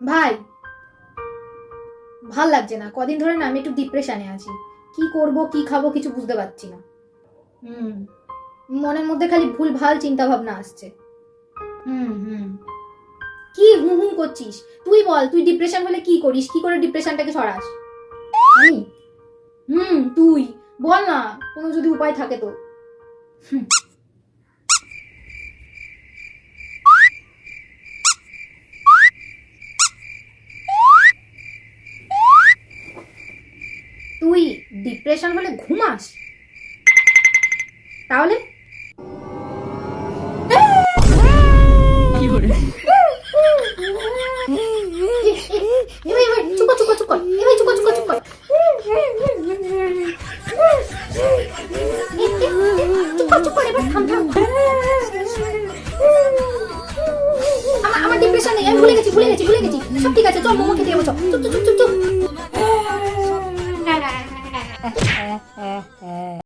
ভাই, ভাল লাগছে না, কদিন ধরে না আমি একটু ডিপ্রেশনে আছি। কি করব কি খাবো কিছু বুঝতে পারছি না। মনের মধ্যে খালি ভুল ভাল চিন্তা ভাবনা আসছে। কি হুম হুম করছিস? তুই বল, তুই ডিপ্রেশন হলে কি করিস? কি করে ডিপ্রেশনটাকে সরাস? আমি? তুই বল না, কোনো যদি উপায় থাকে তো। তুই ডিপ্রেশন হলে ঘুমাস? তাহলে চুপ কর চুপ কর চুপ কর, চুপ কর চুপ কর চুপ কর, এবার থাম থাম। আমার ডিপ্রেশন নেই, আমি ভুলে গেছি সব ঠিক আছে, চল মোমো খেতে যাবো, চল চুপ চুপ চুপ চুপ।